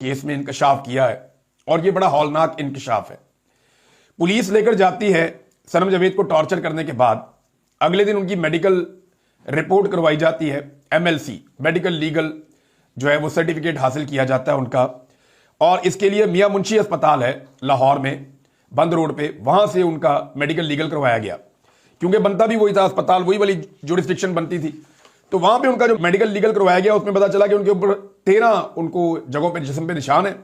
Case में इंकशाफ किया है और ये बड़ा हौलनाक इंकशाफ है। पुलिस लेकर जाती है सनम जावेद को टॉर्चर करने के बाद, अगले दिन उनकी मेडिकल रिपोर्ट करवाई जाती है, एमएलसी मेडिकल लीगल जो है वो सर्टिफिकेट हासिल किया जाता है उनका, और इसके लिए मियां मुंशी अस्पताल है लाहौर में बंद रोड पे, वहां से उनका मेडिकल लीगल करवाया गया, क्योंकि बनता भी वही था अस्पताल, वही वाली जुरिस्डिक्शन बनती थी। तो वहां पे उनका जो मेडिकल लीगल करवाया गया उसमें पता चला कि उनके ऊपर 13 उनको जगहों पे जिस्म पे निशान है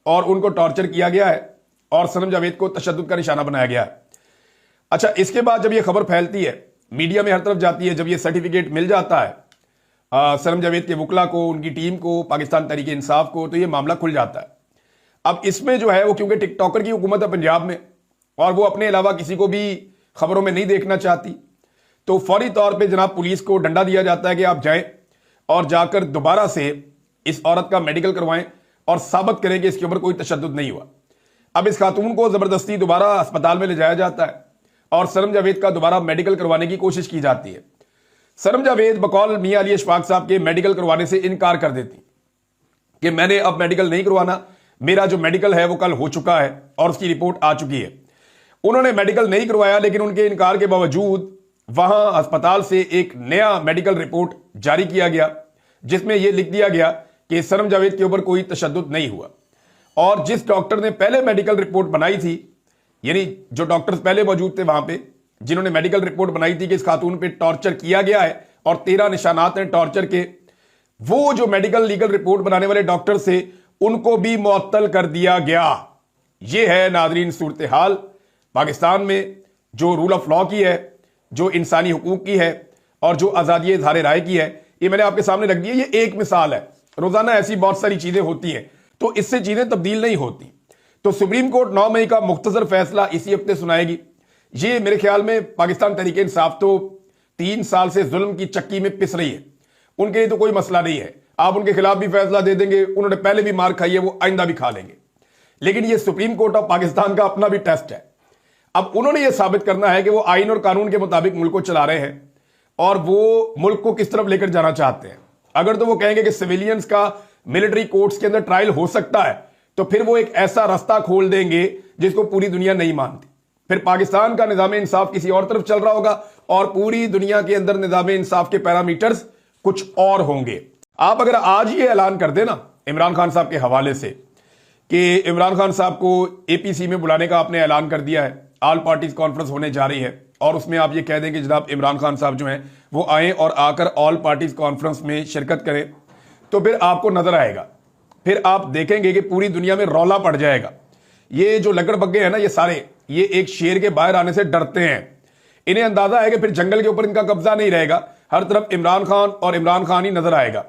और उनको टॉर्चर किया गया है और सनम जावेद को तशद्दुद का निशाना बनाया गया है। अच्छा, इसके बाद जब ये खबर फैलती है, मीडिया में हर तरफ जाती है, जब ये सर्टिफिकेट मिल जाता है सनम जावेद के वकला को, उनकी टीम को, पाकिस्तान तहरीक इंसाफ को, तो ये मामला खुल जाता है। अब इसमें जो है वो, क्योंकि टिकटॉकर की हुकूमत है पंजाब में और वो अपने अलावा किसी को भी खबरों में नहीं देखना चाहती, तो फौरी तौर पे जनाब पुलिस को डंडा दिया जाता है कि आप जाएं और जाकर दोबारा से इस औरत का मेडिकल करवाएं और साबित करें कि इसके ऊपर कोई तशद्दुद नहीं हुआ। अब इस खातून को जबरदस्ती दोबारा अस्पताल में ले जाया जाता है और सनम जावेद का दोबारा मेडिकल करवाने की कोशिश की जाती है। सनम जावेद बकौल मियां अली अशफाक साहब के मेडिकल करवाने से इनकार कर देती कि मैंने अब मेडिकल नहीं करवाना, मेरा जो मेडिकल है वो कल हो चुका है और उसकी रिपोर्ट आ चुकी है। उन्होंने मेडिकल नहीं करवाया, लेकिन उनके इनकार के बावजूद वहां अस्पताल से एक नया मेडिकल रिपोर्ट जारी किया गया जिसमें यह लिख दिया गया कि सनम जावेद के ऊपर कोई तशद्दुद नहीं हुआ। और जिस डॉक्टर ने पहले मेडिकल रिपोर्ट बनाई थी, यानी जो डॉक्टर्स पहले मौजूद थे वहां पे, जिन्होंने मेडिकल रिपोर्ट बनाई थी कि इस खातून पे टॉर्चर किया गया है और 13 निशानात हैं टॉर्चर के, वो जो मेडिकल लीगल रिपोर्ट बनाने वाले डॉक्टर से उनको भी मुअत्तल कर दिया गया। यह है नाज़रीन सूरत हाल पाकिस्तान में, जो रूल ऑफ लॉ की है, जो इंसानी हुकूक की है और जो आज़ादी इज़हार राय की है। ये मैंने आपके सामने रख दी है, ये एक मिसाल है। रोजाना ऐसी बहुत सारी चीजें होती हैं, तो इससे चीजें तब्दील नहीं होती। तो सुप्रीम कोर्ट 9 मई का मुख्तसर फैसला इसी हफ्ते सुनाएगी। ये मेरे ख्याल में पाकिस्तान तहरीक इंसाफ तो 3 साल से जुल्म की चक्की में पिस रही है, उनके लिए तो कोई मसला नहीं है। आप उनके खिलाफ भी फैसला दे देंगे, उन्होंने पहले भी मार खाई है, वो आइंदा भी खा लेंगे। लेकिन ये सुप्रीम कोर्ट ऑफ पाकिस्तान का अपना भी टेस्ट है। अब उन्होंने यह साबित करना है कि वो आइन और कानून के मुताबिक मुल्क को चला रहे हैं और वो मुल्क को किस तरफ लेकर जाना चाहते हैं। अगर तो वो कहेंगे कि सिविलियंस का मिलिट्री कोर्ट्स के अंदर ट्रायल हो सकता है, तो फिर वो एक ऐसा रास्ता खोल देंगे जिसको पूरी दुनिया नहीं मानती। फिर पाकिस्तान का निजाम इंसाफ किसी और तरफ चल रहा होगा और पूरी दुनिया के अंदर निजाम इंसाफ के पैरामीटर्स कुछ और होंगे। आप अगर आज ये ऐलान कर देना इमरान खान साहब के हवाले से कि इमरान खान साहब को एपीसी में बुलाने का आपने ऐलान कर दिया है, ऑल पार्टीज कॉन्फ्रेंस होने जा रही है, और उसमें आप ये कह दें कि जनाब इमरान खान साहब जो हैं वो आए और आकर ऑल पार्टीज कॉन्फ्रेंस में शिरकत करें, तो फिर आपको नजर आएगा, फिर आप देखेंगे कि पूरी दुनिया में रौला पड़ जाएगा। ये जो लकड़ बग्गे हैं ना, ये सारे ये एक शेर के बाहर आने से डरते हैं। इन्हें अंदाजा है कि फिर जंगल के ऊपर इनका कब्जा नहीं रहेगा, हर तरफ इमरान खान और इमरान खान ही नजर आएगा।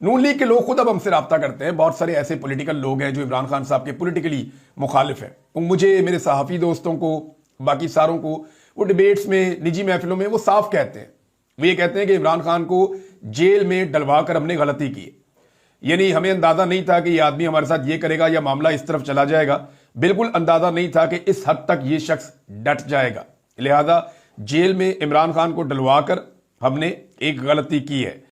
नून लीग के लोग खुद अब हमसे रब्ता करते हैं, बहुत सारे ऐसे पॉलिटिकल लोग हैं जो इमरान खान साहब के पॉलिटिकली मुखालिफ हैं। मुझे, मेरे सहाफ़ी दोस्तों को, बाकी सारों को, वो डिबेट्स में, निजी महफिलों में वो साफ कहते हैं, वो ये कहते हैं कि इमरान खान को जेल में डलवा कर हमने गलती की, यानी हमें अंदाजा नहीं था कि ये आदमी हमारे साथ ये करेगा या मामला इस तरफ चला जाएगा। बिल्कुल अंदाजा नहीं था कि इस हद तक ये शख्स डट जाएगा, लिहाजा जेल में इमरान खान को डलवा कर हमने एक गलती की है।